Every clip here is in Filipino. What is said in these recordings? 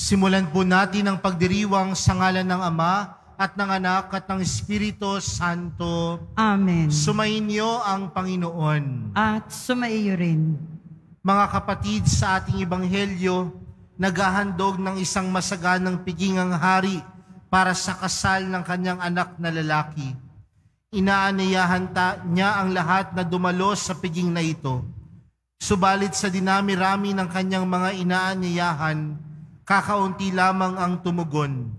Simulan po natin ang pagdiriwang sa ngalan ng Ama at ng Anak at ng Espiritu Santo. Amen. Sumainyo ang Panginoon. At sumaiyo rin. Mga kapatid, sa ating ebanghelyo, naghahandog ng isang masaganang pigingang hari para sa kasal ng kanyang anak na lalaki. Inaanyayahan niya ang lahat na dumalo sa piging na ito. Subalit sa dinami-rami ng kanyang mga inaanyayahan, kakaunti lamang ang tumugon.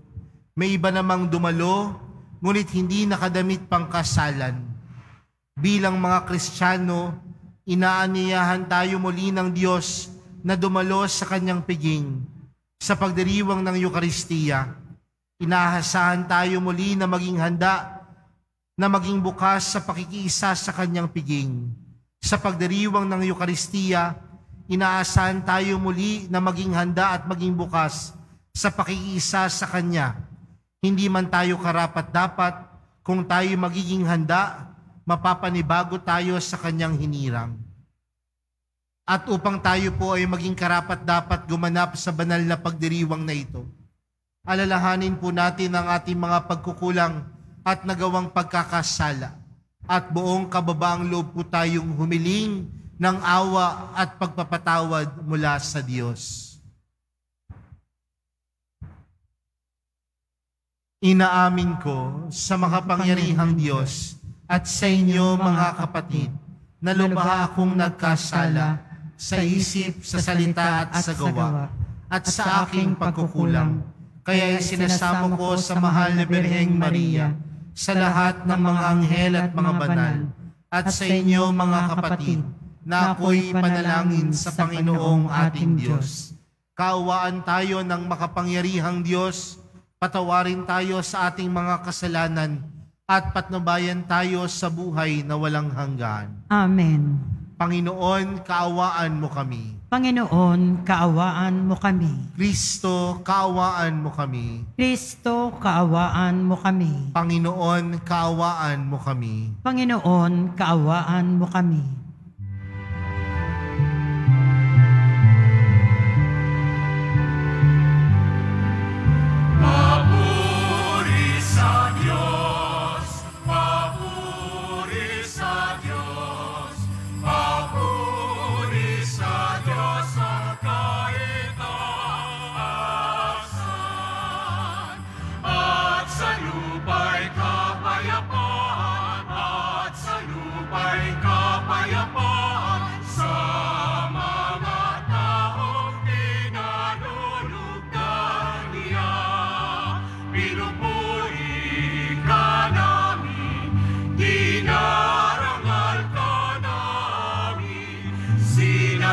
May iba namang dumalo, ngunit hindi nakadamit pang kasalan. Bilang mga Kristiyano, inaanyayahan tayo muli ng Diyos na dumalo sa kanyang piging. Sa pagdiriwang ng Eukaristiya, inaasahan tayo muli na maging handa, na maging bukas sa pakikiisa sa kanyang piging. Sa pagdiriwang ng Eukaristiya, inaasahan tayo muli na maging handa at maging bukas sa pakikiisa sa Kanya. Hindi man tayo karapat-dapat, kung tayo magiging handa, mapapanibago tayo sa Kanyang hinirang. At upang tayo po ay maging karapat-dapat gumanap sa banal na pagdiriwang na ito, alalahanin po natin ang ating mga pagkukulang at nagawang pagkakasala, at buong kababaang loob po tayong humiling ng awa at pagpapatawad mula sa Diyos. Inaamin ko sa makapangyarihang Diyos at sa inyo mga kapatid, na lubha akong nagkasala sa isip, sa salita at sa gawa, at sa aking pagkukulang. Kaya sinasamo ko sa mahal na Birheng Maria, sa lahat ng mga anghel at mga banal, at sa inyo mga kapatid, na ako'y panalangin sa Panginoong ating Diyos. Kaawaan tayo ng makapangyarihang Diyos, patawarin tayo sa ating mga kasalanan, at patnubayan tayo sa buhay na walang hanggan. Amen. Panginoon, kaawaan mo kami. Panginoon, kaawaan mo kami. Kristo, kaawaan mo kami. Kristo, kaawaan mo kami. Panginoon, kaawaan mo kami. Panginoon, kaawaan mo kami.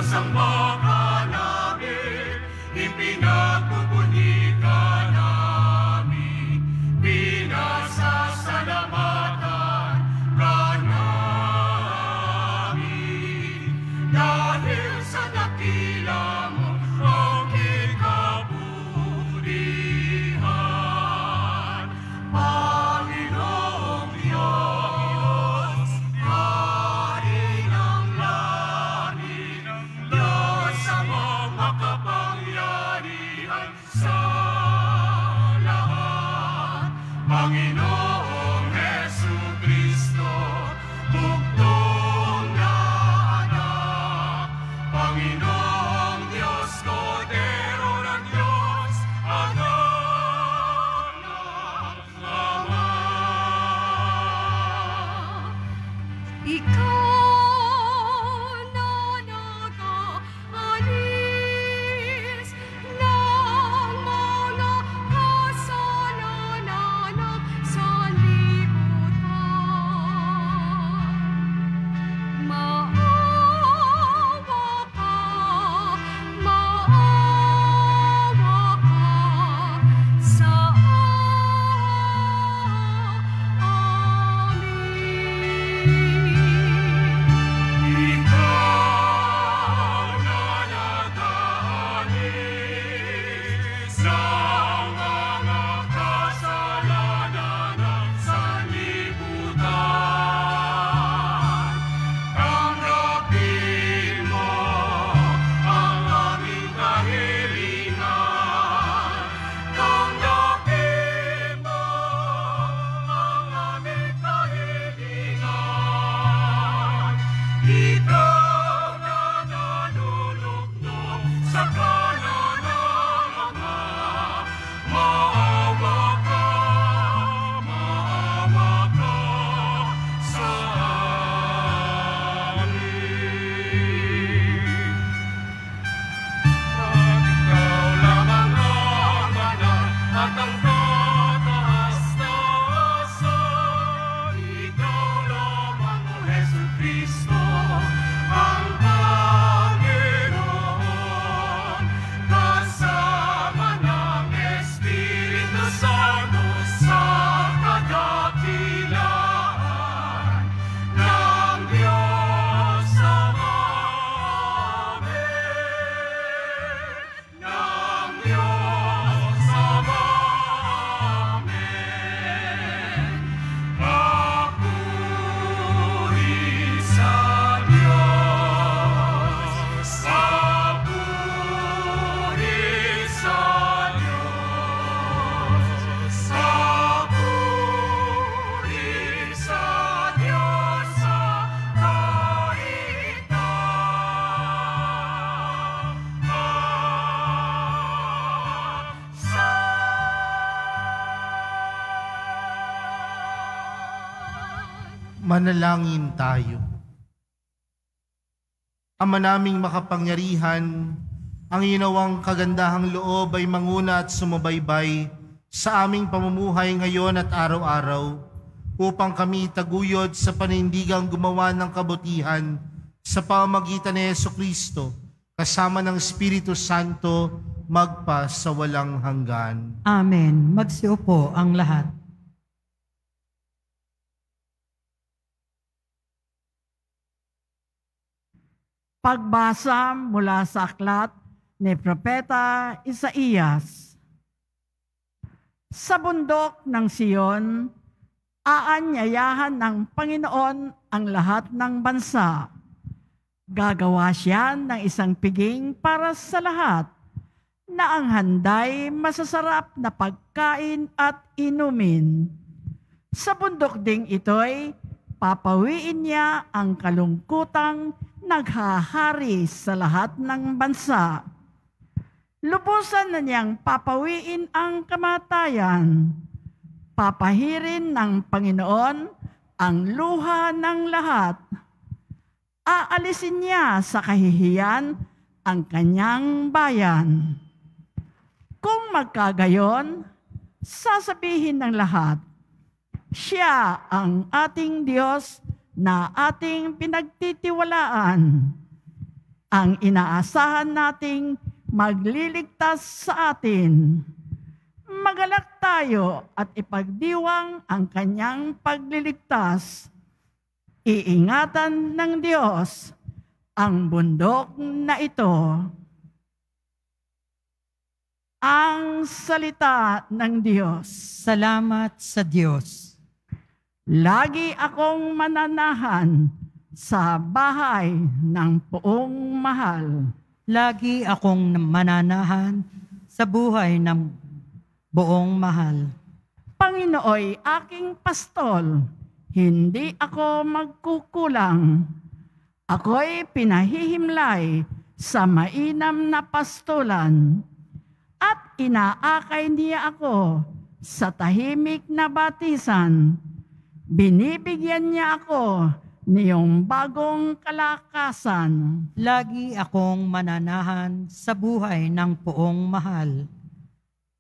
Samba ka namin, ipinagpupuni ka namin, pinasasalamatan ka namin. Dahil sa dakila mo ang kikaburihan, Panginoong Diyos, Hari ng langit, Diyos ang makapangyarihan sa Manalangin tayo. Ama naming makapangyarihan, ang ginawang kagandahang loob ay manguna at sumabaybay sa aming pamumuhay ngayon at araw-araw upang kami taguyod sa panindigang gumawa ng kabutihan sa pamamagitan ni Jesucristo kasama ng Espiritu Santo magpa sa walang hanggan. Amen. Magsiupo ang lahat. Pagbasa mula sa aklat ni Propeta Isaías. Sa bundok ng Siyon, aanyayahan ng Panginoon ang lahat ng bansa. Gagawa siya ng isang piging para sa lahat, na ang handay masasarap na pagkain at inumin. Sa bundok ding ito'y papawiin niya ang kalungkutang naghahari sa lahat ng bansa. Lubusan na niyang papawiin ang kamatayan. Papahirin ng Panginoon ang luha ng lahat. Aalisin niya sa kahihiyan ang kanyang bayan. Kung magkagayon, sasabihin ng lahat, siya ang ating Diyos na ating pinagtitiwalaan, ang inaasahan nating magliligtas sa atin. Magalak tayo at ipagdiwang ang kanyang pagliligtas. Iingatan ng Diyos ang bundok na ito. Ang salita ng Diyos. Salamat sa Diyos. Lagi akong mananahan sa bahay ng Poong Mahal. Lagi akong mananahan sa buhay ng Buong Mahal. Panginooy aking pastol, hindi ako magkukulang. Ako'y pinahihimlay sa mainam na pastulan at inaakay niya ako sa tahimik na batisan. Binibigyan niya ako niyong bagong kalakasan. Lagi akong mananahan sa buhay ng Poong Mahal.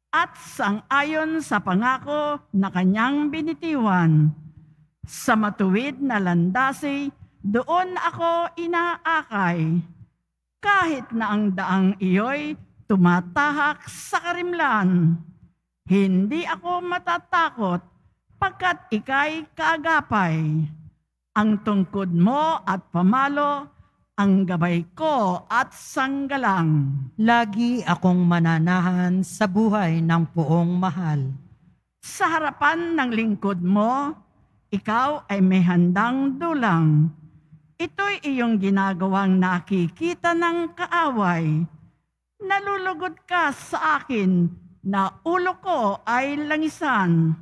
At sang-ayon sa pangako na kanyang binitiwan, sa matuwid na landasi, doon ako inaakay. Kahit na ang daang iyo'y tumatahak sa karimlan, hindi ako matatakot pagkat ika'y kaagapay. Ang tungkod mo at pamalo, ang gabay ko at sanggalang. Lagi akong mananahan sa buhay ng Poong Mahal. Sa harapan ng lingkod mo, ikaw ay may handang dulang. Ito'y iyong ginagawang nakikita ng kaaway. Nalulugod ka sa akin na ulo ko ay langisan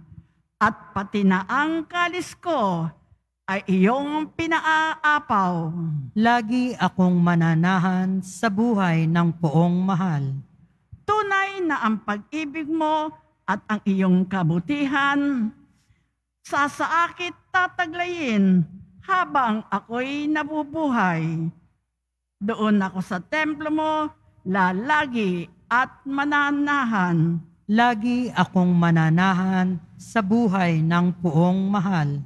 at pati na ang kalis ko ay iyong pinaaapaw. Lagi akong mananahan sa buhay ng Poong Mahal. Tunay na ang pag-ibig mo at ang iyong kabutihan, sasaakit tataglayin habang ako'y nabubuhay. Doon ako sa templo mo, lalagi at mananahan. Lagi akong mananahan sa buhay ng Poong Mahal.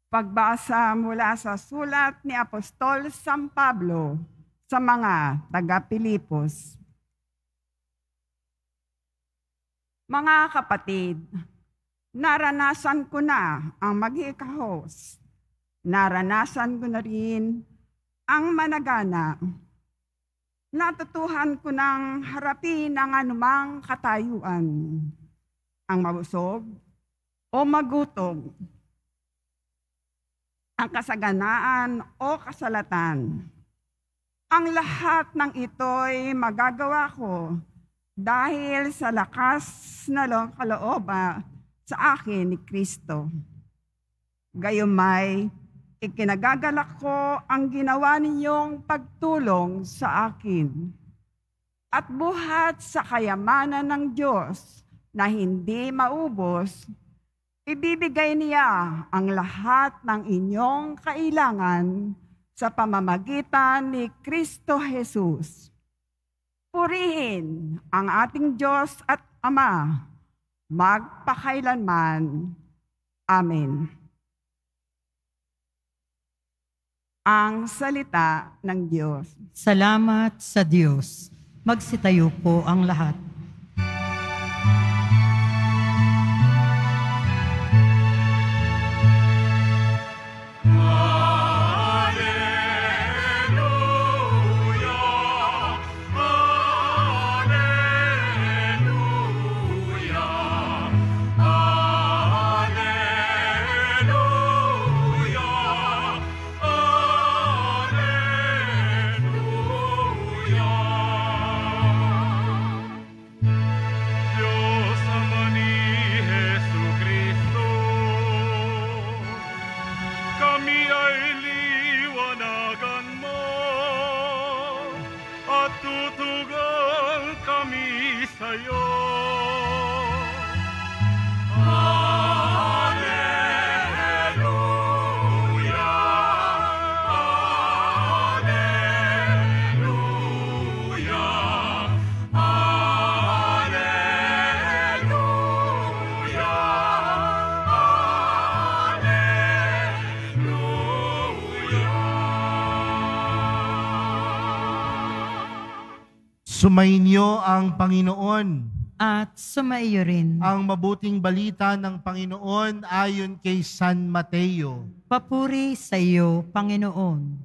Pagbasa mula sa sulat ni Apostol San Pablo sa mga taga-Pilipos. Mga kapatid, naranasan ko na ang maghikahos. Naranasan ko na rin ang managana. Natutuhan ko ng harapin ang anumang katayuan, ang mabusog o magutom, ang kasaganaan o kasalatan. Ang lahat ng ito'y magagawa ko dahil sa lakas na kalooban sa akin ni Kristo. Gayumay, ikinagagalak ko ang ginawa ninyong pagtulong sa akin. At buhat sa kayamanan ng Diyos na hindi maubos, ibibigay niya ang lahat ng inyong kailangan sa pamamagitan ni Kristo Jesus. Purihin ang ating Diyos at Ama, magpakailanman. Amen. Ang salita ng Diyos. Salamat sa Diyos. Magsitayo po ang lahat. Sumainyo ang Panginoon. At sumaiyo rin. Ang mabuting balita ng Panginoon ayon kay San Mateo. Papuri sa iyo, Panginoon.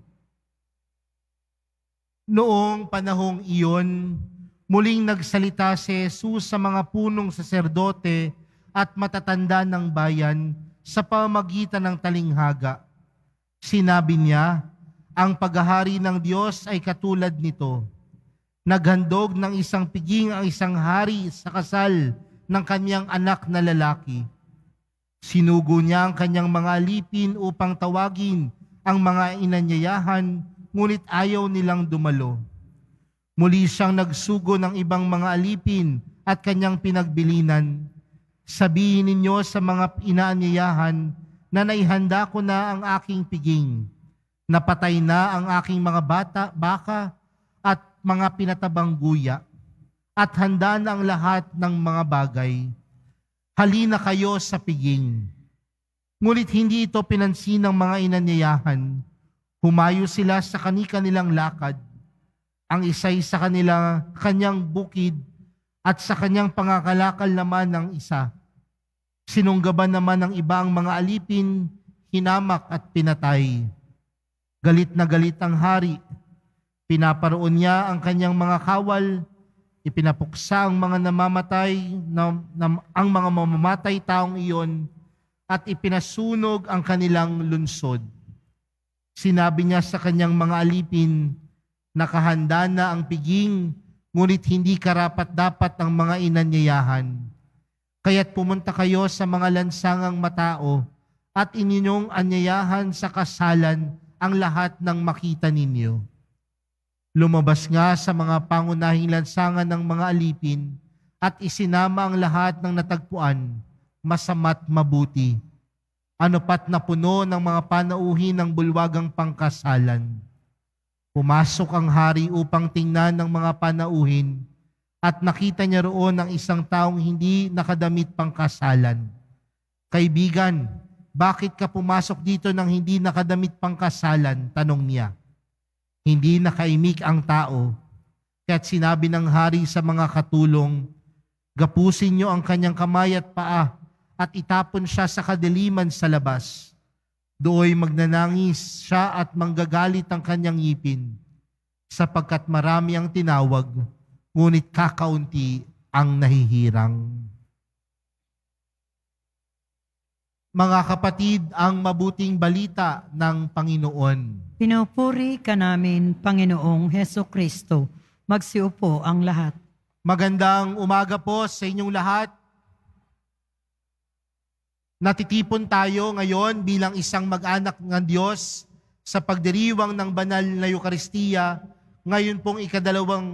Noong panahong iyon, muling nagsalita si Jesus sa mga punong saserdote at matatanda ng bayan sa pamamagitan ng talinghaga. Sinabi niya, ang paghahari ng Diyos ay katulad nito. Naghandog ng isang piging ang isang hari sa kasal ng kanyang anak na lalaki. Sinugo niya ang kanyang mga alipin upang tawagin ang mga inanyayahan, ngunit ayaw nilang dumalo. Muli siyang nagsugo ng ibang mga alipin at kanyang pinagbilinan. Sabihin ninyo sa mga inaanyayahan na naihanda ko na ang aking piging. Napatay na ang aking mga baka at mga pinatabang guya, at handa na ang lahat ng mga bagay. Halina kayo sa piging. Ngunit hindi ito pinansin ng mga inanyayahan. Humayo sila sa kanilang lakad. Ang isa'y sa kanyang bukid, at sa kanyang pangakalakal naman ng isa. Sinunggaban naman ng iba ang mga alipin, hinamak at pinatay. Galit na galit ang hari. Pinaparoon niya ang kanyang mga kawal, ipinapuksa ang mga ang mga mamamatay taong iyon, at ipinasunog ang kanilang lunsod. Sinabi niya sa kanyang mga alipin, nakahanda na ang piging, ngunit hindi karapat-dapat ang mga inanyayahan. Kaya't pumunta kayo sa mga lansangang matao, at ininyong anyayahan sa kasalan ang lahat ng makita ninyo. Lumabas nga sa mga pangunahing lansangan ng mga alipin at isinama ang lahat ng natagpuan, masama't mabuti. Ano pat na puno ng mga panauhin ng bulwagang pangkasalan. Pumasok ang hari upang tingnan ng mga panauhin at nakita niya roon ang isang taong hindi nakadamit pangkasalan. Kaibigan, bakit ka pumasok dito ng hindi nakadamit pangkasalan? Tanong niya. Hindi nakaimik ang tao, kaya't sinabi ng hari sa mga katulong, gapusin niyo ang kanyang kamay at paa at itapon siya sa kadiliman sa labas. Dooy magnanangis siya at manggagalit ang kanyang ngipin, sapagkat marami ang tinawag, ngunit kakaunti ang nahihirang. Mga kapatid, ang mabuting balita ng Panginoon. Pinupuri ka namin, Panginoong Heso Kristo. Magsiupo ang lahat. Magandang umaga po sa inyong lahat. Natitipon tayo ngayon bilang isang mag-anak ng Diyos sa pagdiriwang ng banal na Eukaristiya, ngayon pong 28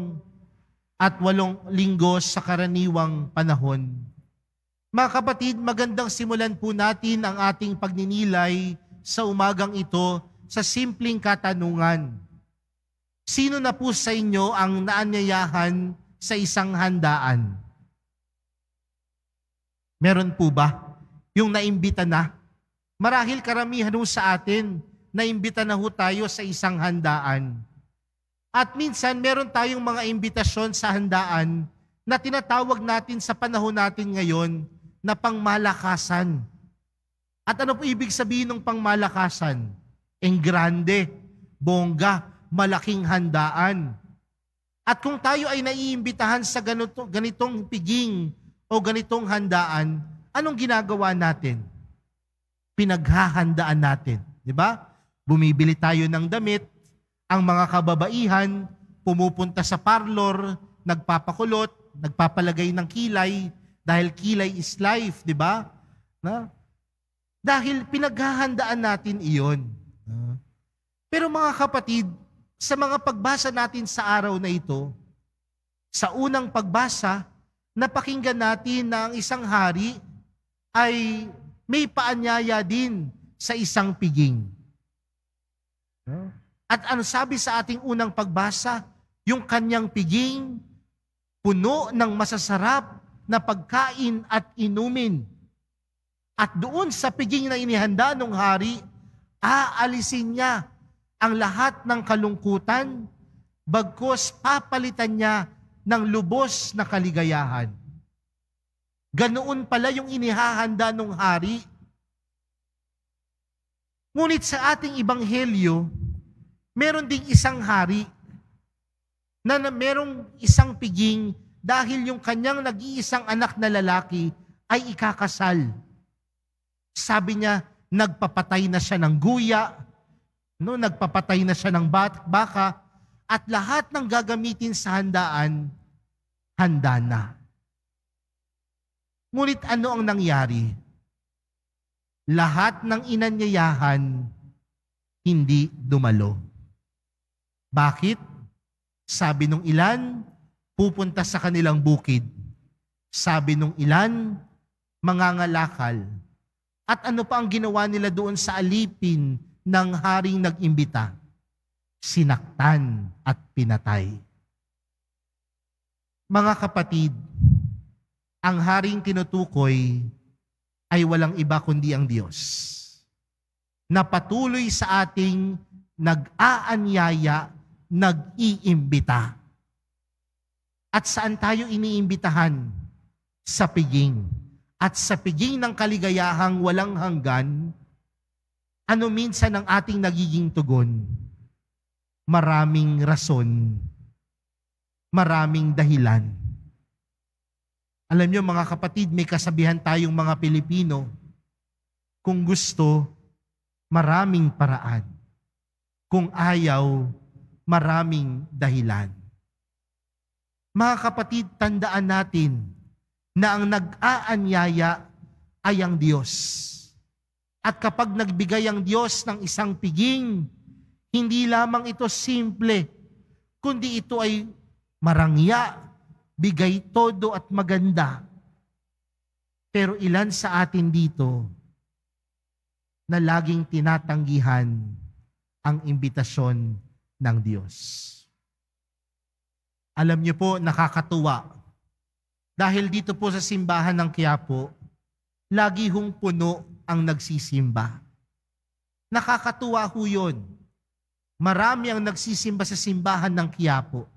linggo sa karaniwang panahon. Mga kapatid, magandang simulan po natin ang ating pagninilay sa umagang ito sa simpleng katanungan. Sino na po sa inyo ang naanyayahan sa isang handaan? Meron po ba? Yung naimbita na? Marahil karamihan ho sa atin, naimbita na ho tayo sa isang handaan. At minsan, meron tayong mga imbitasyon sa handaan na tinatawag natin sa panahon natin ngayon na pangmalakasan. At ano po ibig sabihin ng pangmalakasan? Grande, bongga, malaking handaan. At kung tayo ay naiimbitahan sa ganitong piging o ganitong handaan, anong ginagawa natin? Pinaghahandaan natin, di ba? Bumibili tayo ng damit, ang mga kababaihan pumupunta sa parlor, nagpapakulot, nagpapalagay ng kilay, dahil kilay is life, di ba? Dahil pinaghahandaan natin iyon. Pero mga kapatid, sa mga pagbasa natin sa araw na ito, sa unang pagbasa, napakinggan natin na ang isang hari ay may paanyaya din sa isang piging. At ano sabi sa ating unang pagbasa? Yung kanyang piging, puno ng masasarap na pagkain at inumin. At doon sa piging na inihanda ng hari, aalisin niya ang lahat ng kalungkutan, bagkus papalitan niya ng lubos na kaligayahan. Ganoon pala yung inihahanda ng hari. Ngunit sa ating ibanghelyo, meron ding isang hari na merong isang piging dahil yung kanyang nag-iisang anak na lalaki ay ikakasal. Sabi niya, nagpapatay na siya ng guya, nagpapatay na siya ng baka, at lahat ng gagamitin sa handaan, handa na. Ngunit ano ang nangyari? Lahat ng inanyayahan, hindi dumalo. Bakit? Sabi nung ilan, pupunta sa kanilang bukid. Sabi nung ilan, mangangalakal. At ano pa ang ginawa nila doon sa alipin ng haring nag-imbita? Sinaktan at pinatay. Mga kapatid, ang haring tinutukoy ay walang iba kundi ang Diyos, na patuloy sa ating nag-aanyaya, nag-iimbita. At saan tayo iniimbitahan? Sa piging. At sa piging ng kaligayahang walang hanggan, ano minsan ang ating nagiging tugon? Maraming rason, maraming dahilan. Alam niyo mga kapatid, may kasabihan tayong mga Pilipino, kung gusto, maraming paraan. Kung ayaw, maraming dahilan. Mga kapatid, tandaan natin na ang nag-aanyaya ay ang Diyos. At kapag nagbigay ang Diyos ng isang piging, hindi lamang ito simple, kundi ito ay marangya, bigay todo at maganda. Pero ilan sa atin dito na laging tinatanggihan ang imbitasyon ng Diyos. Alam niyo po, nakakatuwa. Dahil dito po sa simbahan ng Quiapo, lagi hong puno ang nagsisimba. Nakakatuwa ho yun. Marami ang nagsisimba sa simbahan ng Quiapo.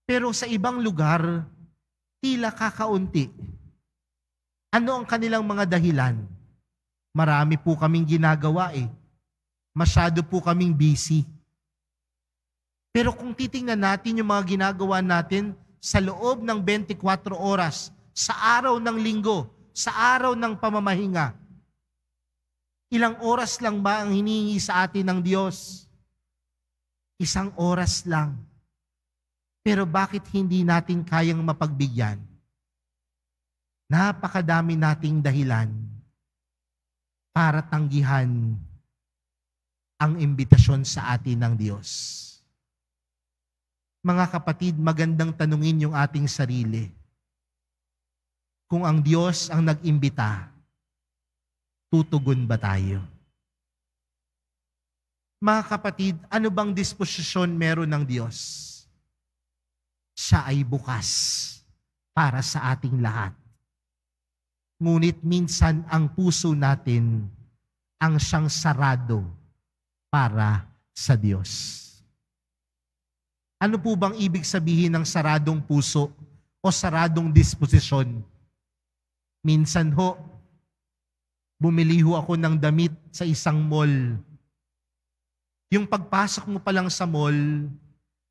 Pero sa ibang lugar, tila kakaunti. Ano ang kanilang mga dahilan? Marami po kaming ginagawa Masyado po kaming busy. Pero kung titingnan natin yung mga ginagawa natin sa loob ng 24 oras, sa araw ng linggo, sa araw ng pamamahinga, ilang oras lang ba ang hinihingi sa atin ng Diyos? 1 oras lang. Pero bakit hindi natin kayang mapagbigyan? Napakadami nating dahilan para tanggihan ang imbitasyon sa atin ng Diyos. Mga kapatid, magandang tanungin yung ating sarili. Kung ang Diyos ang nag-imbita, tutugon ba tayo? Mga kapatid, ano bang disposisyon meron ng Diyos? Siya ay bukas para sa ating lahat. Ngunit minsan ang puso natin ang siyang sarado para sa Diyos. Ano po bang ibig sabihin ng saradong puso o saradong disposisyon? Minsan ho, bumili ho ako ng damit sa isang mall. Yung pagpasok mo pa lang sa mall,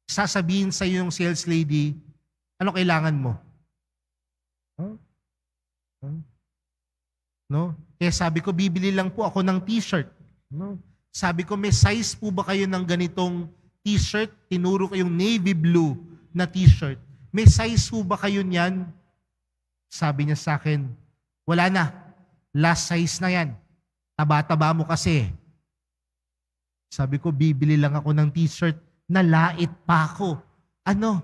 sasabihin sa iyo yung sales lady, ano kailangan mo? No? Kaya sabi ko, bibili lang po ako ng t-shirt. No? Sabi ko, may size po ba kayo ng ganitong t-shirt? Tinuro ko yung navy blue na t-shirt. May size po ba kayo niyan? Sabi niya sa akin, wala na. Last size na yan. Taba-taba mo kasi. Sabi ko, bibili lang ako ng t-shirt na lait pa ako. Ano?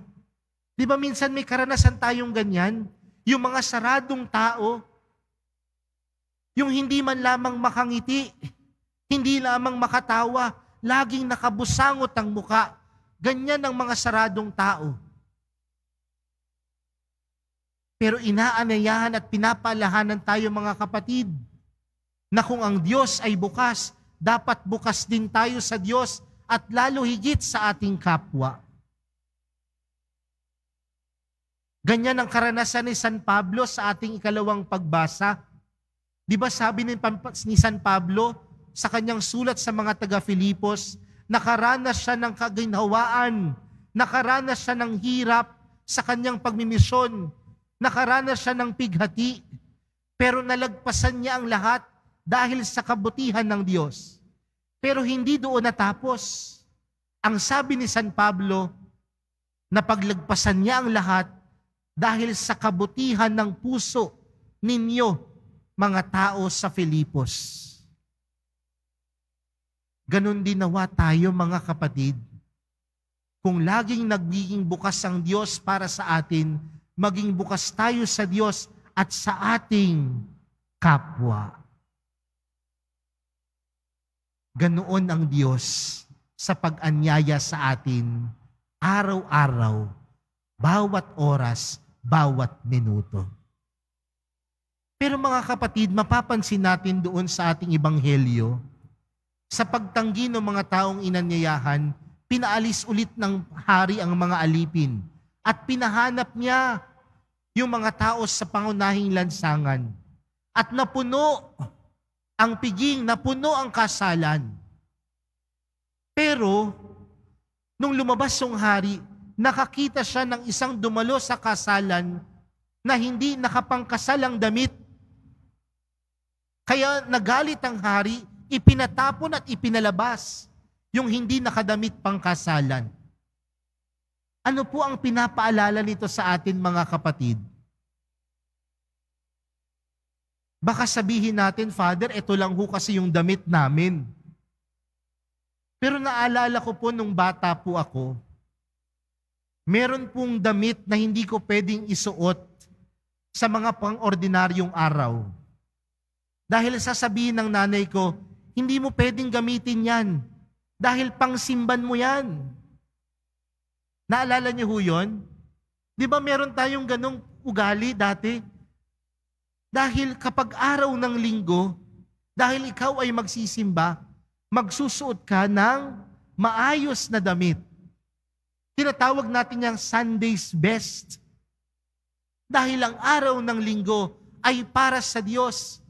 Di ba minsan may karanasan tayong ganyan? Yung mga saradong tao, yung hindi man lamang makangiti, hindi lamang makatawa, laging nakabusangot ang muka. Ganyan ang mga saradong tao. Pero inaanayahan at pinapalahanan tayo mga kapatid, na kung ang Diyos ay bukas, dapat bukas din tayo sa Diyos at lalo higit sa ating kapwa. Ganyan ang karanasan ni San Pablo sa ating ikalawang pagbasa. Di ba sabi ni San Pablo sa kanyang sulat sa mga taga-Filipos, nakaranas siya ng kaginhawaan, nakaranas siya ng hirap sa kanyang pagmimisyon, nakaranas siya ng pighati, pero nalagpasan niya ang lahat dahil sa kabutihan ng Diyos. Pero hindi doon natapos. Ang sabi ni San Pablo, na paglagpasan niya ang lahat dahil sa kabutihan ng puso ninyo, mga tao sa Filipos. Ganon din nawa tayo mga kapatid. Kung laging nagiging bukas ang Diyos para sa atin, maging bukas tayo sa Diyos at sa ating kapwa. Ganoon ang Diyos sa pag-anyaya sa atin, araw-araw, bawat oras, bawat minuto. Pero mga kapatid, mapapansin natin doon sa ating ebanghelyo, sa pagtanggi ng mga taong inanyayahan, pinaalis ulit ng hari ang mga alipin at pinahanap niya yung mga tao sa pangunahing lansangan. At napuno ang piging, napuno ang kasalan. Pero, nung lumabas yung hari, nakakita siya ng isang dumalo sa kasalan na hindi nakapangkasal ang damit. Kaya nagalit ang hari, ipinatapon at ipinalabas yung hindi nakadamit pang kasalan. Ano po ang pinapaalala nito sa atin mga kapatid? Baka sabihin natin, Father, ito lang ho kasi yung damit namin. Pero naalala ko po nung bata po ako, meron pong damit na hindi ko pwedeng isuot sa mga pang-ordinaryong araw. Dahil sasabihin ng nanay ko, hindi mo pwedeng gamitin yan. Dahil pangsimban mo yan. Naalala niyo ho yun? Di ba meron tayong ganong ugali dati? Dahil kapag araw ng linggo, dahil ikaw ay magsisimba, magsusuot ka ng maayos na damit. Tinatawag natin yung Sunday's best. Dahil ang araw ng linggo ay para sa Diyos.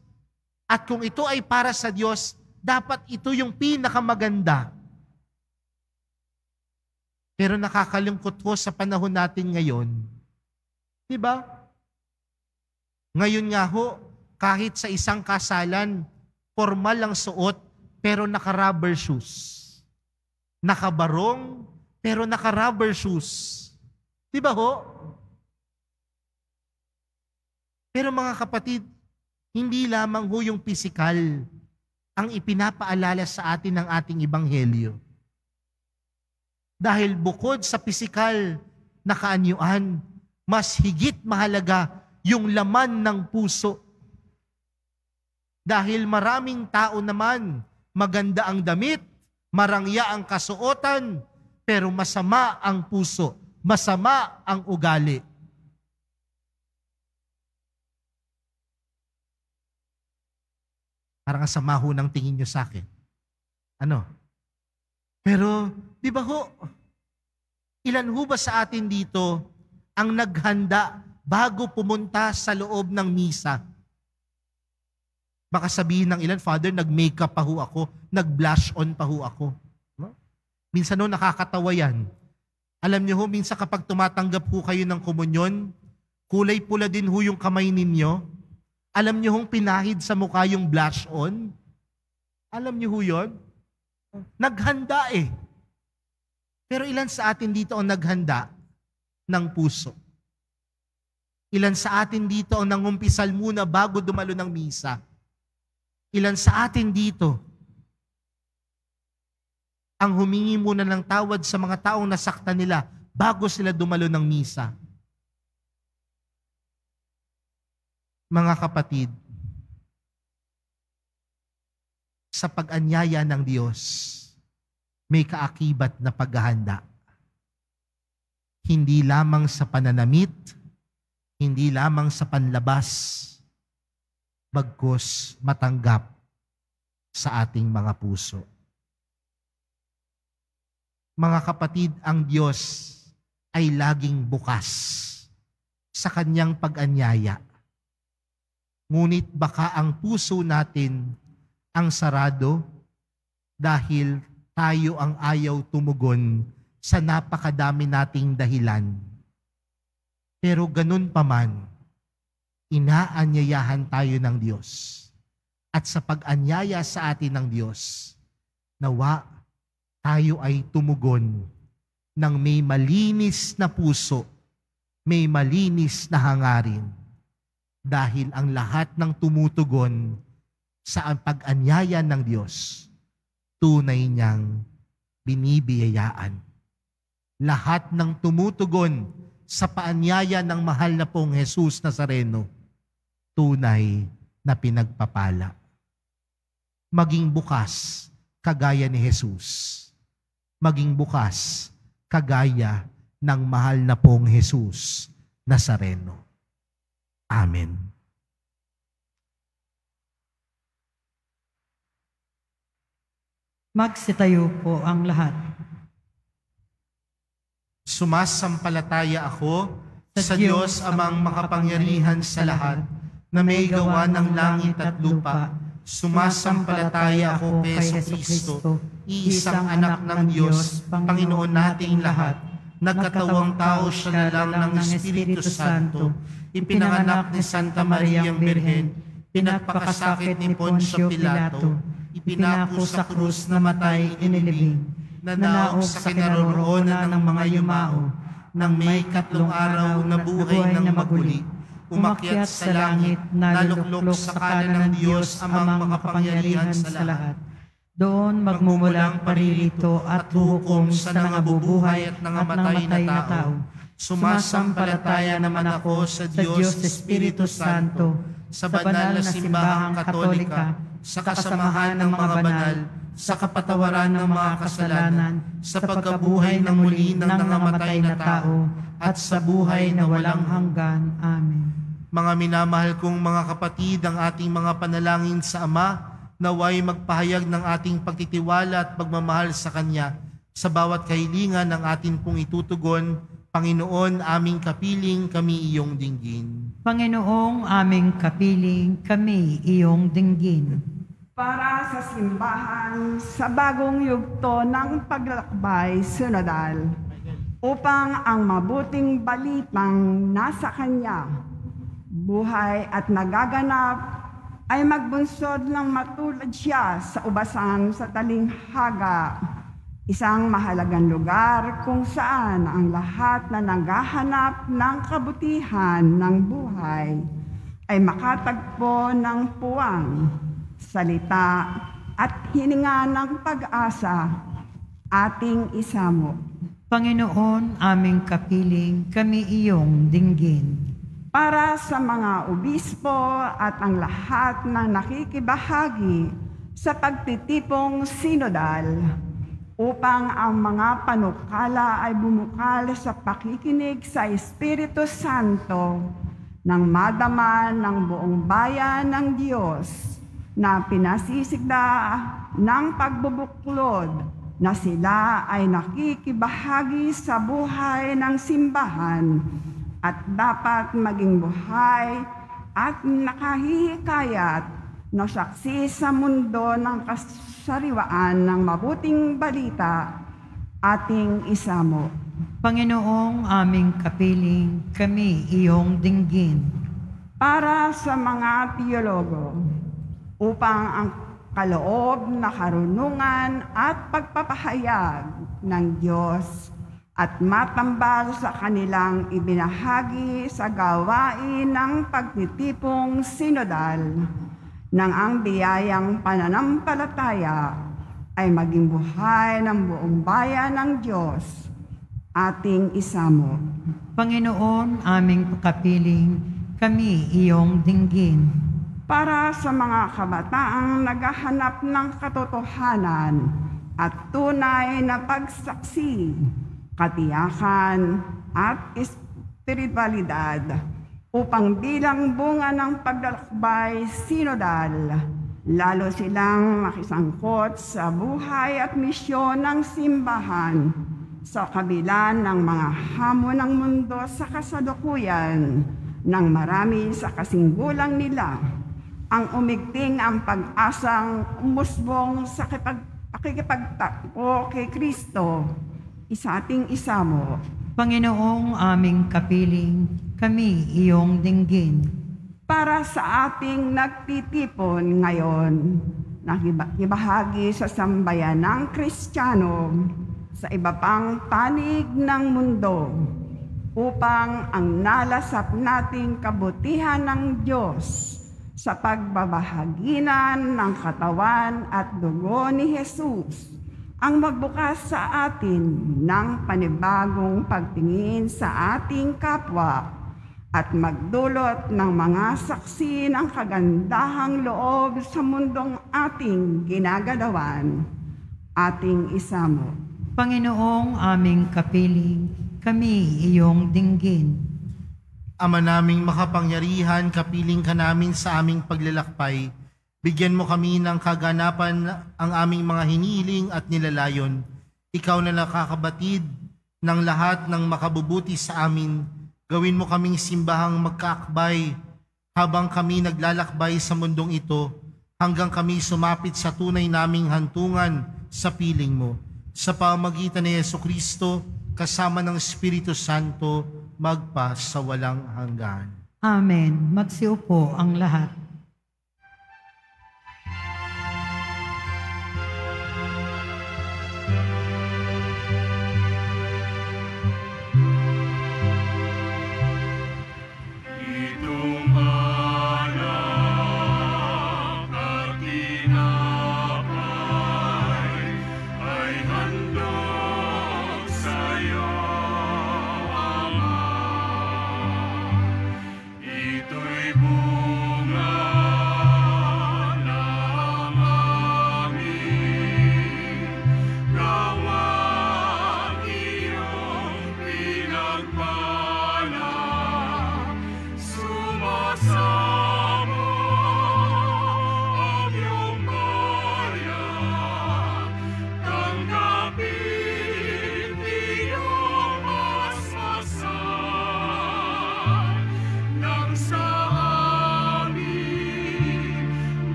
At kung ito ay para sa Diyos, dapat ito yung pinakamaganda. Pero nakakalungkot ko sa panahon natin ngayon. Di ba? Ngayon nga ho, kahit sa isang kasalan, formal ang suot, pero naka-rubber shoes. Nakabarong, pero naka-rubber shoes. Di ba ho? Pero mga kapatid, hindi lamang ho yung pisikal ang ipinapaalala sa atin ng ating ebanghelyo. Dahil bukod sa pisikal na kaanyuan, mas higit mahalaga yung laman ng puso. Dahil maraming tao naman, maganda ang damit, marangya ang kasuotan, pero masama ang puso, masama ang ugali. Parang sama ho ng tingin nyo sa akin. Ano? Pero, di ba ho, ilan ho ba sa atin dito ang naghanda bago pumunta sa loob ng misa? Baka sabihin ng ilan, Father, nag-makeup pa ho ako, nag-blush on pa ho ako. No? Minsan ho, nakakatawa yan. Alam niyo ho, minsan kapag tumatanggap ho kayo ng komunyon, kulay pula din ho yung kamay ninyo. Alam niyo hong pinahid sa mukha yung blush on? Alam niyo ho yun? Naghanda eh. Pero ilan sa atin dito ang naghanda ng puso? Ilan sa atin dito ang nangumpisal muna bago dumalo ng misa? Ilan sa atin dito ang humingi muna ng tawad sa mga taong nasaktan nila bago sila dumalo ng misa? Mga kapatid, sa pag-anyaya ng Diyos, may kaakibat na paghahanda. Hindi lamang sa pananamit, hindi lamang sa panlabas, bagkus matanggap sa ating mga puso. Mga kapatid, ang Diyos ay laging bukas sa kanyang pag-anyaya. Ngunit baka ang puso natin ang sarado dahil tayo ang ayaw tumugon sa napakadami nating dahilan. Pero ganun pa man, inaanyayahan tayo ng Diyos. At sa pag-anyaya sa atin ng Diyos, nawa tayo ay tumugon ng may malinis na puso, may malinis na hangarin. Dahil ang lahat ng tumutugon sa pag-anyaya ng Diyos, tunay niyang binibiyayaan. Lahat ng tumutugon sa paanyaya ng mahal na pong Jesus Nazareno, tunay na pinagpapala. Maging bukas, kagaya ni Jesus. Maging bukas, kagaya ng mahal na pong Jesus Nazareno. Amen. Magsitayo po ang lahat. Sumasampalataya ako sa Diyos amang makapangyarihan sa lahat, na may gawa ng langit at lupa. Sumasampalataya ako kay Jesucristo, iisang anak ng Diyos, Panginoon nating lahat. Nagkatawang tao siya na lang ng Espiritu Santo, ipinanganak ni Santa Mariang Birhen, pinagpakasakit ni Poncio Pilato, ipinako sa krus na matay inilibing, nanaog sa kinaroroonan ng mga yumao, nang may 3 araw na buhay ng maguli, umakyat sa langit, naluklok sa kanan ng Diyos amang makapangyarihan sa lahat. Doon magmumulang paririto at huhukom sa nangabubuhay at nangamatay na tao. Sumasampalataya naman ako sa Diyos Espiritu Santo, sa banal na simbahang katolika, sa kasamahan ng mga banal, sa kapatawaran ng mga kasalanan, sa pagkabuhay ng muli ng nangamatay na tao, at sa buhay na walang hanggan. Amen. Mga minamahal kong mga kapatid, ang ating mga panalangin sa Ama, naway magpahayag ng ating pagtitiwala at pagmamahal sa Kanya sa bawat kahilingan ng atin pong itutugon. Panginoon, aming kapiling, kami iyong dinggin. Panginoong aming kapiling, kami iyong dinggin. Para sa simbahan sa bagong yugto ng paglalakbay synodal, upang ang mabuting balitang nasa Kanya, buhay at nagaganap, ay magbunsod ng matulad siya sa ubasan sa talinghaga, Isang mahalagang lugar kung saan ang lahat na naghahanap ng kabutihan ng buhay ay makatagpo ng puwang, salita at hininga ng pag-asa, ating isamo. Panginoon, aming kapiling, kami iyong dinggin. Para sa mga obispo at ang lahat ng nakikibahagi sa pagtitipong sinodal, upang ang mga panukala ay bumukal sa pakikinig sa Espiritu Santo nang madama ng buong bayan ng Diyos na pinasisigla ng pagbubuklod na sila ay nakikibahagi sa buhay ng simbahan at dapat maging buhay at nakahihikayat na saksi sa mundo ng kasariwaan ng mabuting balita, ating isamo. Panginoong aming kapiling, kami iyong dinggin. Para sa mga teologo, upang ang kaloob na karunungan at pagpapahayag ng Diyos at matambal sa kanilang ibinahagi sa gawain ng pagtitipong sinodal, nang ang biyayang pananampalataya ay maging buhay ng buong bayan ng Diyos, ating isamo. Panginoon, aming kapiling, kami iyong dinggin. Para sa mga kabataang naghahanap ng katotohanan at tunay na pagsaksi, katiyakan at espiritualidad, upang bilang bunga ng paglalakbay sinodal, lalo silang makisangkot sa buhay at misyon ng simbahan sa kabila ng mga hamon ng mundo sa kasalukuyan ng marami sa kasinggulang nila, ang umigting ang pag-asang umusbong sa pakikipagtakbo kay Kristo, isa ating isamo. Panginoong aming kapiling, kami iyong dinggin. Para sa ating nagtitipon ngayon, nakibahagi sa sambayan ng Kristiyano sa iba pang panig ng mundo, upang ang nalasap nating kabutihan ng Diyos sa pagbabahaginan ng katawan at dugo ni Jesus ang magbukas sa atin ng panibagong pagtingin sa ating kapwa at magdulot ng mga saksi ng kagandahang loob sa mundong ating ginagalawan, ating isamo. Panginoong aming kapiling, kami iyong dinggin. Ama naming makapangyarihan, kapiling ka namin sa aming paglalakbay. Bigyan mo kami ng kaganapan ang aming mga hinihiling at nilalayon. Ikaw na nakakabatid ng lahat ng makabubuti sa amin. Gawin mo kaming simbahang magkaakbay habang kami naglalakbay sa mundong ito, hanggang kami sumapit sa tunay naming hantungan sa piling mo. Sa pamamagitan ni Jesucristo, kasama ng Espiritu Santo, magpa sa walang hanggan. Amen. Magsiupo ang lahat.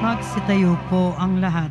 Magsitayo po ang lahat.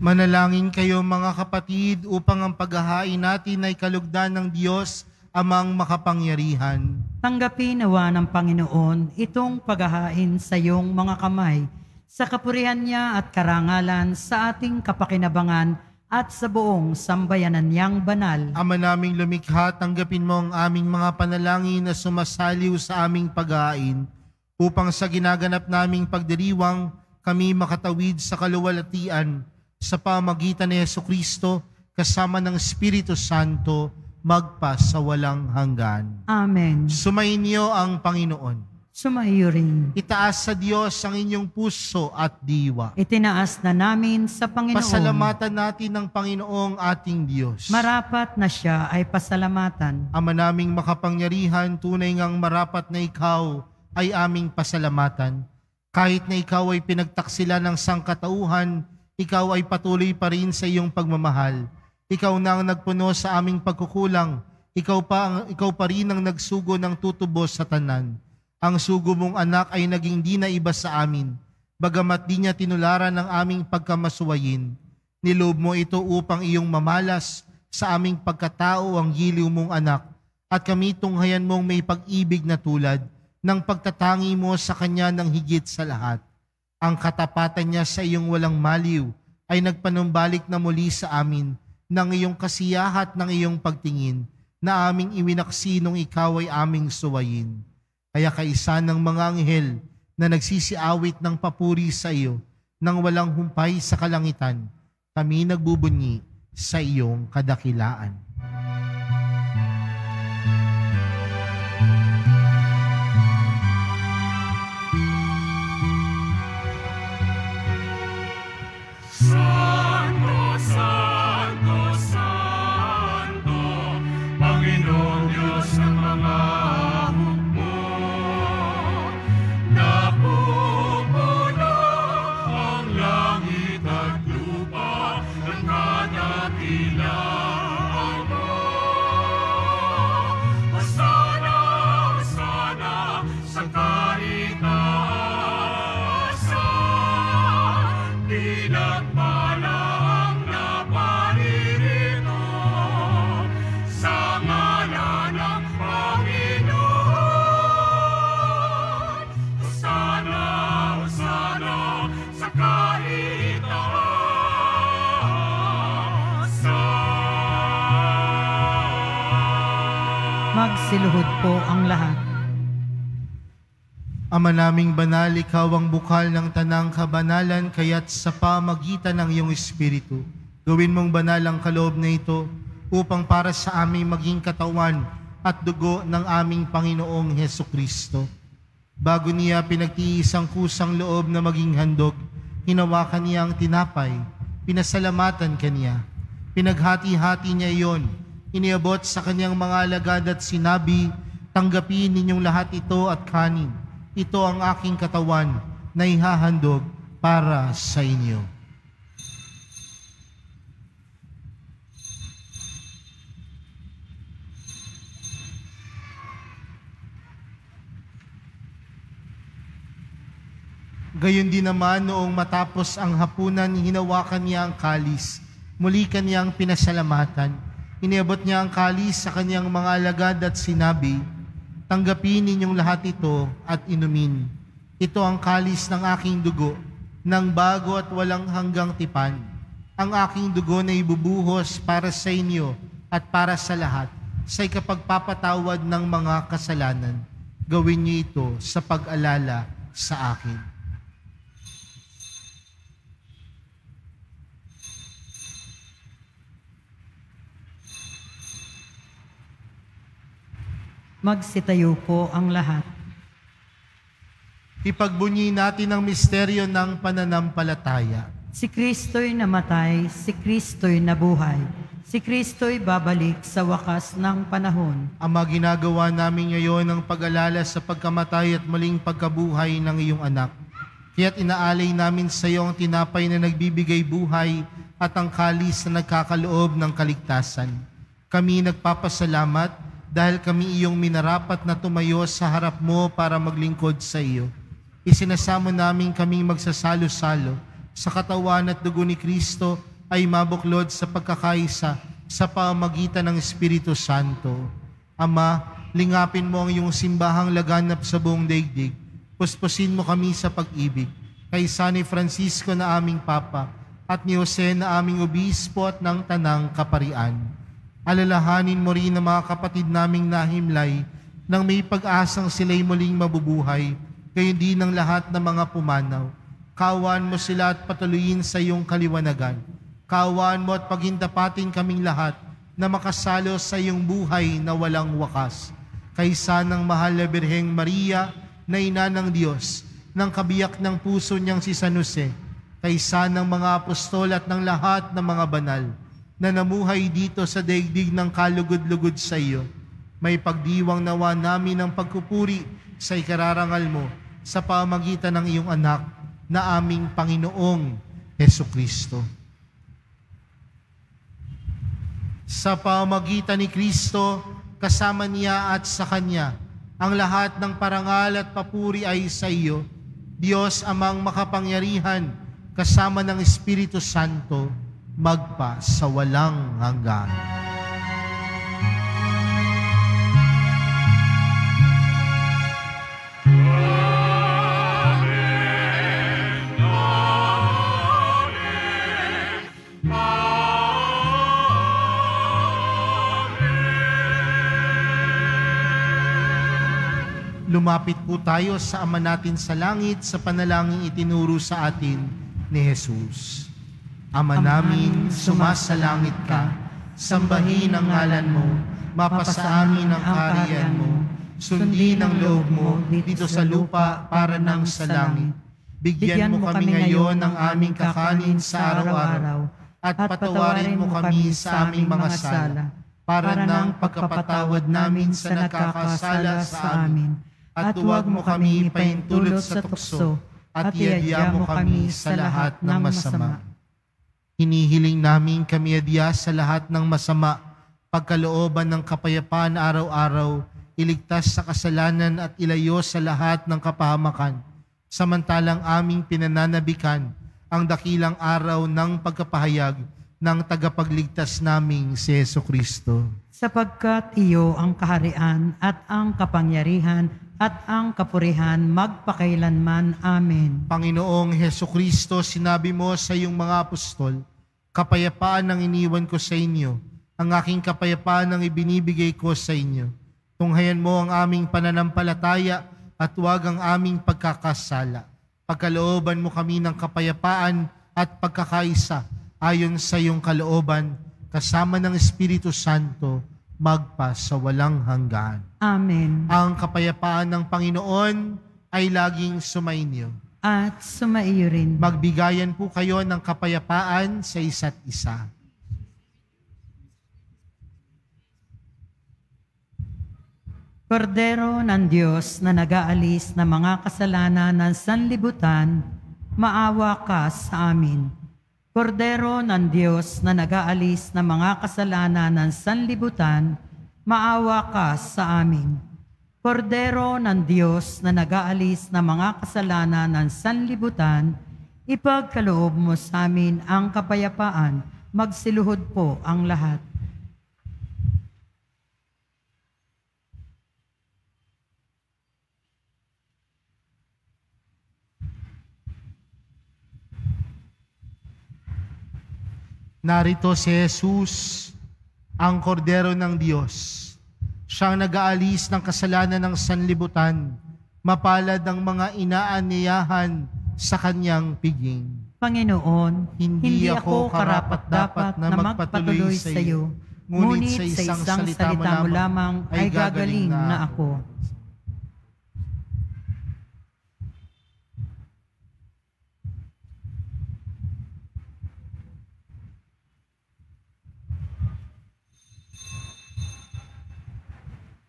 Manalangin kayo mga kapatid upang ang paghahain natin ay kalugdan ng Diyos Amang makapangyarihan. Tanggapin nawa ng Panginoon itong paghahain sa iyong mga kamay, sa kapurihan niya at karangalan sa ating kapakinabangan at sa buong sambayanan niyang banal. Ama naming lumikha, tanggapin mo ang aming mga panalangin na sumasaliw sa aming paghahain, upang sa ginaganap naming pagdiriwang kami makatawid sa kaluwalhatian sa pamagitan ni Jesucristo kasama ng Espiritu Santo magpa sa walang hanggan. Amen. Sumainyo ang Panginoon. Sumaiyo rin. Itaas sa Diyos ang inyong puso at diwa. Itinaas na namin sa Panginoon. Pasalamatan natin ang Panginoong ating Diyos. Marapat na siya ay pasalamatan. Ama naming makapangyarihan, tunay ngang marapat na ikaw ay aming pasalamatan. Kahit na ikaw ay pinagtaksila ng sangkatauhan, ikaw ay patuloy pa rin sa iyong pagmamahal. Ikaw na ang nagpuno sa aming pagkukulang. Ikaw pa rin ang nagsugo ng tutubos sa tanan. Ang sugo mong anak ay naging di na iba sa amin, bagamat di niya tinularan ng aming pagkamasuwayin. Niloob mo ito upang iyong mamalas sa aming pagkatao ang giliw mong anak, at kami tunghayan mong may pag-ibig na tulad ng pagtatangi mo sa kanya ng higit sa lahat. Ang katapatan niya sa iyong walang maliw ay nagpanumbalik na muli sa amin ng iyong kasiyahat ng iyong pagtingin na aming iwinaksi nung ikaw ay aming suwayin. Kaya kaisa ng mga anghel na nagsisiawit ng papuri sa iyo nang walang humpay sa kalangitan, kami nagbubunyi sa iyong kadakilaan. Santo, Santo, Santo, Panginoong Diyos ng mga hukbo, napupuno ang langit at lupa ng kadakilaan mo. Hosana, Hosana sa kaitaasan, pinagpalang na paririto sa ngalan ng Panginoon. Hosana, Hosana sa kaitaasan. Magsiluhod po ang lahat. Ama naming banal, ikaw ang bukal ng tanang kabanalan, kaya't sa pamagitan ng iyong Espiritu, gawin mong banal ang kaloob na ito upang para sa aming maging katawan at dugo ng aming Panginoong Hesukristo. Bago niya pinagtiis ang kusang loob na maging handog, hinawakan niya ang tinapay, pinasalamatan kaniya. Pinaghati-hati niya iyon, iniabot sa kanyang mga alagad at sinabi, tanggapin ninyong lahat ito at kanin. Ito ang aking katawan na ihahandog para sa inyo. Gayon din naman noong matapos ang hapunan, hinawakan niya ang kalis. Muli kaniyang pinasalamatan. Iniabot niya ang kalis sa kanyang mga alagad at sinabi, tanggapin ninyong lahat ito at inumin. Ito ang kalis ng aking dugo, ng bago at walang hanggang tipan. Ang aking dugo na ibubuhos para sa inyo at para sa lahat, sa ikapagpapatawad ng mga kasalanan. Gawin niyo ito sa pag-alala sa akin. Magsitayo po ang lahat. Ipagbunyi natin ang misteryo ng pananampalataya. Si Kristo'y namatay, si Kristo'y nabuhay. Si Kristo'y babalik sa wakas ng panahon. Ama, ginagawa namin ngayon ang pag-alala sa pagkamatay at muling pagkabuhay ng iyong anak. Kaya't inaalay namin sa iyo ang tinapay na nagbibigay buhay at ang kalis na nagkakaloob ng kaligtasan. Kami nagpapasalamat dahil kami iyong minarapat na tumayo sa harap mo para maglingkod sa iyo. Isinasamo namin kaming magsasalo-salo sa katawan at dugo ni Kristo ay mabuklod sa pagkakaisa sa pamamagitan ng Espiritu Santo. Ama, lingapin mo ang iyong simbahang laganap sa buong daigdig. Puspusin mo kami sa pag-ibig. Kay San Francisco na aming Papa at ni Jose na aming Obispo at ng Tanang Kaparian. Alalahanin mo rin ang mga kapatid naming nahimlay nang may pag-asang sila'y muling mabubuhay, gayon din ng lahat ng mga pumanaw. Kaawaan mo sila at patuloyin sa iyong kaliwanagan. Kaawaan mo at paghindapatin kaming lahat na makasalo sa iyong buhay na walang wakas. Kaysa ng mahal na Birheng Maria, na ina ng Diyos, ng kabiyak ng puso niyang si San Jose, kaysa ng mga apostol at ng lahat ng mga banal, na namuhay dito sa daigdig ng kalugod-lugod sa iyo, may pagdiwang nawa namin ng pagkupuri sa ikararangal mo sa pamagitan ng iyong anak na aming Panginoong Hesukristo. Sa pamagitan ni Kristo, kasama niya at sa Kanya, ang lahat ng parangal at papuri ay sa iyo, Diyos amang makapangyarihan, kasama ng Espiritu Santo, magpa sa walang hanggan. Lumapit po tayo sa Ama natin sa langit sa panalangin itinuro sa atin ni Jesus. Ama namin, sumasalangit ka, sambahin ang ngalan mo, mapasa amin ang kaharian mo, sundin ang loob mo dito sa lupa para nang sa langit. Bigyan mo kami ngayon ng aming kakanin sa araw-araw, at patawarin mo kami sa aming mga sala, para nang pagkapatawad namin sa nagkakasala sa amin. At huwag mo kami paintulot sa tukso, at iadya mo kami sa lahat ng masama. Hinihiling namin kami adya sa lahat ng masama, pagkalooban ng kapayapaan araw-araw, iligtas sa kasalanan at ilayo sa lahat ng kapahamakan, samantalang aming pinananabikan ang dakilang araw ng pagkapahayag ng tagapagligtas naming si Jesucristo. Sapagkat iyo ang kaharian at ang kapangyarihan at ang kapurihan magpakailanman. Amen. Panginoong Jesucristo, sinabi mo sa iyong mga apostol, kapayapaan ang iniwan ko sa inyo, ang aking kapayapaan ang ibinibigay ko sa inyo. Tunghayan mo ang aming pananampalataya at huwag ang aming pagkakasala. Pagkalooban mo kami ng kapayapaan at pagkakaisa ayon sa iyong kalooban, kasama ng Espiritu Santo, magpa sa walang hanggan. Amen. Ang kapayapaan ng Panginoon ay laging sumainyo. At sumaiyo rin. Magbigayan po kayo ng kapayapaan sa isa't isa. Kordero ng Diyos na nag-aalis ng mga kasalanan ng sanlibutan, maawa ka sa amin. Kordero ng Diyos na nag-aalis ng mga kasalanan ng sanlibutan, maawa ka sa amin. Kordero ng Diyos na nag-aalis ng mga kasalanan ng sanlibutan, ipagkaloob mo sa amin ang kapayapaan, magsiluhod po ang lahat. Narito si Jesus, ang kordero ng Diyos. Siyang nag-aalis ng kasalanan ng sanlibutan, mapalad ang mga inaanyayahan sa kanyang piging. Panginoon, hindi ako karapat-dapat na magpatuloy sa iyo, ngunit sa isang salita mo lamang ay gagaling na ako.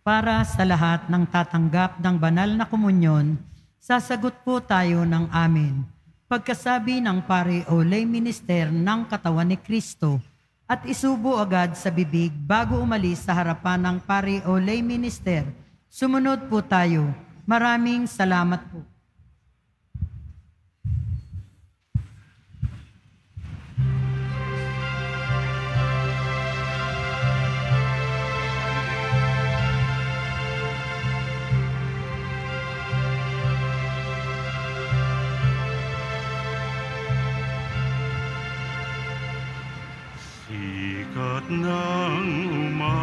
Para sa lahat ng tatanggap ng banal na komunyon, sasagot po tayo ng amen. Pagkasabi ng pari o lay minister ng katawan ni Kristo at isubo agad sa bibig bago umalis sa harapan ng pari o lay minister, sumunod po tayo. Maraming salamat po. Sikat ng umaga,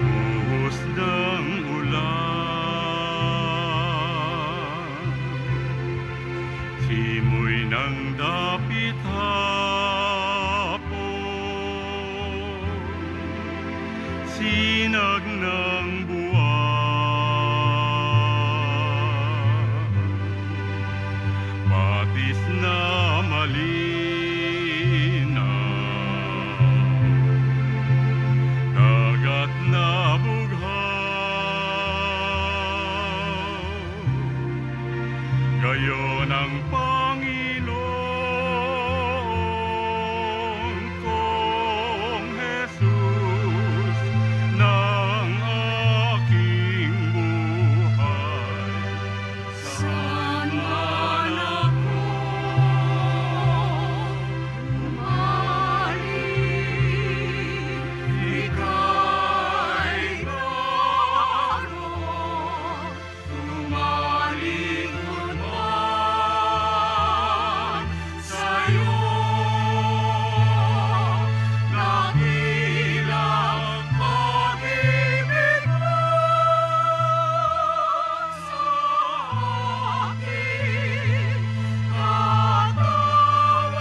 buhos ng ulan, simoy ng dapit hapon, sinag ng batis na malinaw, dagat na bughaw, gayon ang Panginoon kong Jesus ng aking buhay. Saan man ako umaling, ika'y naroon, tumalingkod man sa'yo. Nakilang pag-ibig mo sa akin, tatawag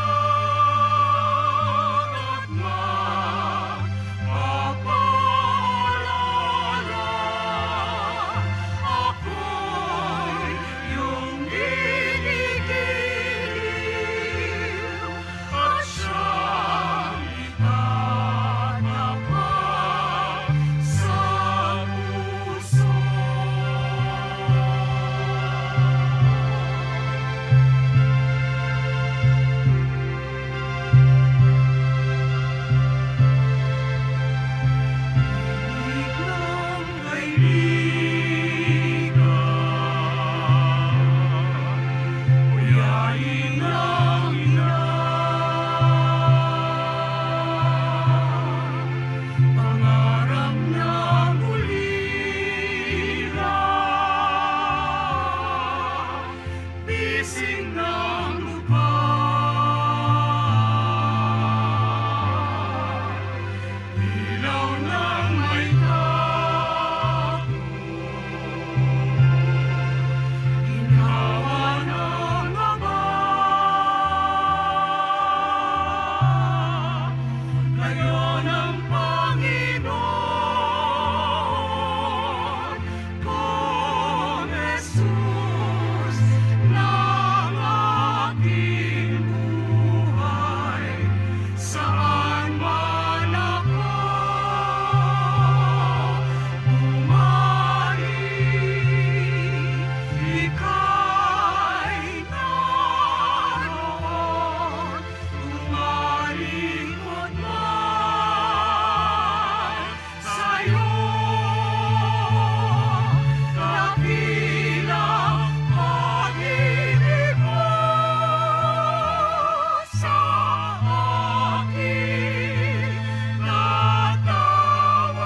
at magpapaalala. Ako'y iyong ginigiliw at siyang itatapag sa puso. Biglang kaibigan, uyain ng ina, pangarap na ulila, bisig ng lupa, ilaw ng may tago, ginawa ng Ama, gayon ang Panginoon kong Jesus ng aking buhay. Saan man ako umaling, ika'y naroon, tumalingkod man sa'yo. Dakilang pag-ibig mo sa akin, tatawag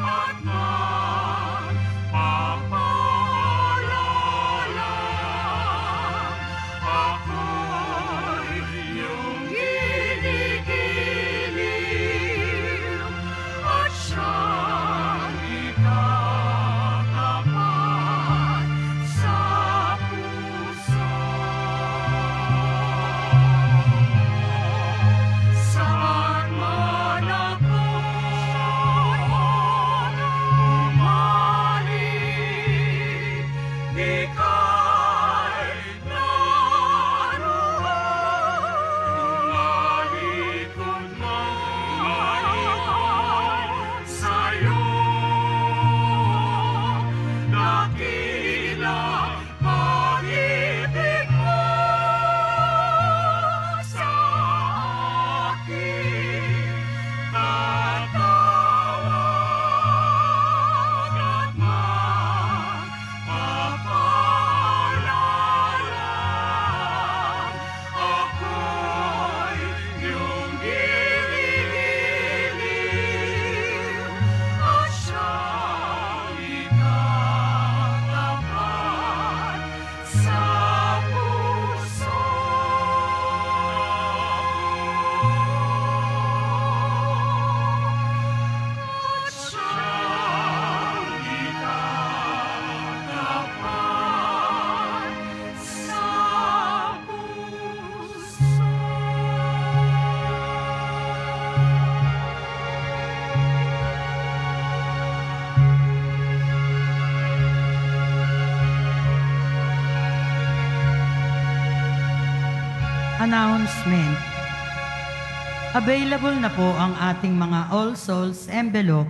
at magpapaalala. Ako'y iyong ginigiliw at siyang itatapag sa puso. Saan man ako umaling, ika'y naroon, tumalikod man sa'yo. Dakilang pag-ibig mo sa akin, tatawag at magpapaalala. Announcement. Available na po ang ating mga All Souls envelope.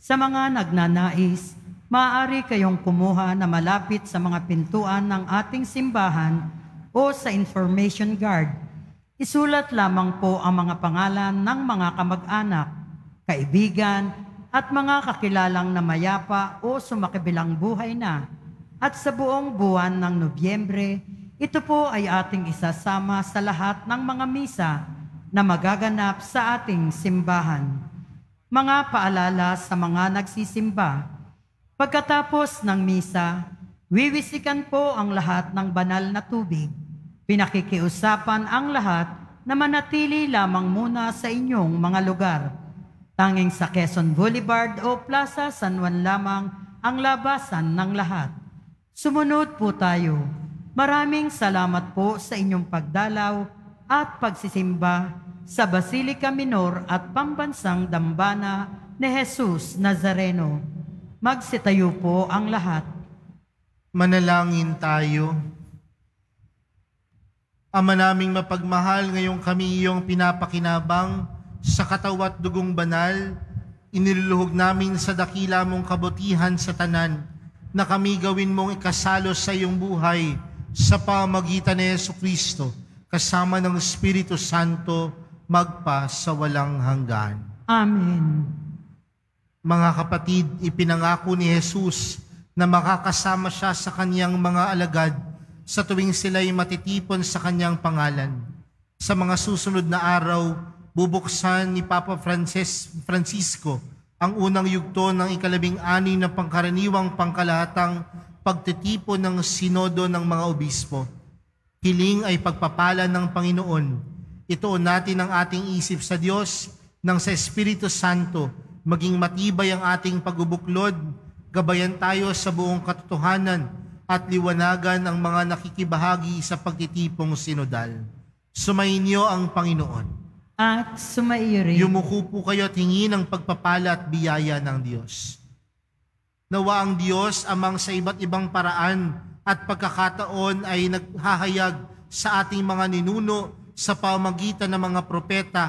Sa mga nagnanais, maaari kayong kumuha na malapit sa mga pintuan ng ating simbahan o sa information guard. Isulat lamang po ang mga pangalan ng mga kamag-anak, kaibigan, at mga kakilalang namayapa o sumakibilang buhay na. At sa buong buwan ng Nobyembre, ito po ay ating isasama sa lahat ng mga misa na magaganap sa ating simbahan. Mga paalala sa mga nagsisimba. Pagkatapos ng misa, wiwisikan po ang lahat ng banal na tubig. Pinakikiusapan ang lahat na manatili lamang muna sa inyong mga lugar. Tanging sa Quezon Boulevard o Plaza San Juan lamang ang labasan ng lahat. Sumunod po tayo. Maraming salamat po sa inyong pagdalaw at pagsisimba sa Basilica Minor at Pambansang Dambana ni Jesus Nazareno. Magsitayo po ang lahat. Manalangin tayo. Ama naming mapagmahal, ngayong kami iyong pinapakinabang sa katawat dugong banal, iniluluhog namin sa dakila mong kabutihan sa tanan, na kami gawin mong ikasalo sa iyong buhay sa pamagitan ni Jesucristo, kasama ng Espiritu Santo, magpa sa walang hanggan. Amen. Mga kapatid, ipinangako ni Jesus na makakasama siya sa kanyang mga alagad sa tuwing sila'y matitipon sa kanyang pangalan. Sa mga susunod na araw, bubuksan ni Papa Francisco ang unang yugto ng 16 na pangkaraniwang pangkalahatang pagtitipon ng Sinodo ng mga Obispo. Hiling ay pagpapala ng Panginoon. Ituon natin ang ating isip sa Diyos nang sa Espiritu Santo maging matibay ang ating pagbubuklod, gabayan tayo sa buong katotohanan at liwanagan ang mga nakikibahagi sa pagtitipong sinodal. Sumainyo ang Panginoon. At sumaiyo rin. Yumuko po kayo at hingin ang pagpapala at biyaya ng Diyos. Nawa ang Diyos amang sa iba't ibang paraan at pagkakataon ay naghahayag sa ating mga ninuno sa pamagitan ng mga propeta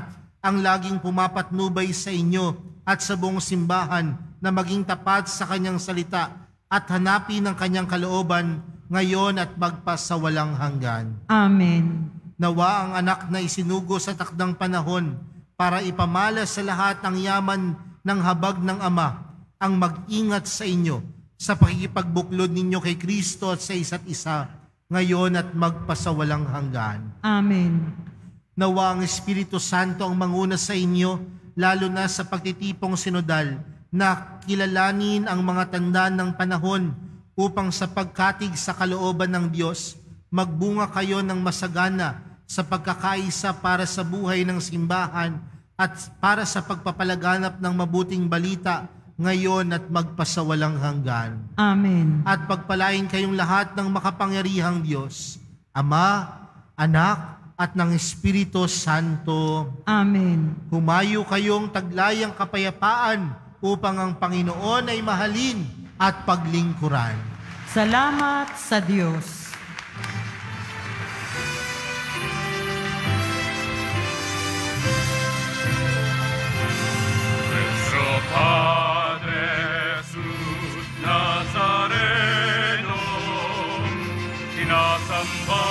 ang laging pumapatnubay sa inyo at sa buong simbahan na maging tapat sa kanyang salita at hanapin ang kanyang kalooban ngayon at magpasawalang hanggan. Amen. Nawa ang anak na isinugo sa takdang panahon para ipamala sa lahat ang yaman ng habag ng Ama ang mag-ingat sa inyo sa pakikipagbuklod ninyo kay Kristo at sa isa't isa ngayon at magpasawalang hanggan. Amen. Nawa ang Espiritu Santo ang manguna sa inyo, lalo na sa pagtitipong sinodal, na kilalanin ang mga tanda ng panahon upang sa pagkatig sa kalooban ng Diyos, magbunga kayo ng masagana sa pagkakaisa para sa buhay ng simbahan at para sa pagpapalaganap ng mabuting balita ngayon at magpasawalang hanggan. Amen. At pagpalain kayong lahat ng makapangyarihang Diyos, Ama, Anak, at ng Espiritu Santo. Amen. Humayo kayong taglayang kapayapaan upang ang Panginoon ay mahalin at paglingkuran. Salamat sa Diyos. Padre sus Nazareno, sinasamba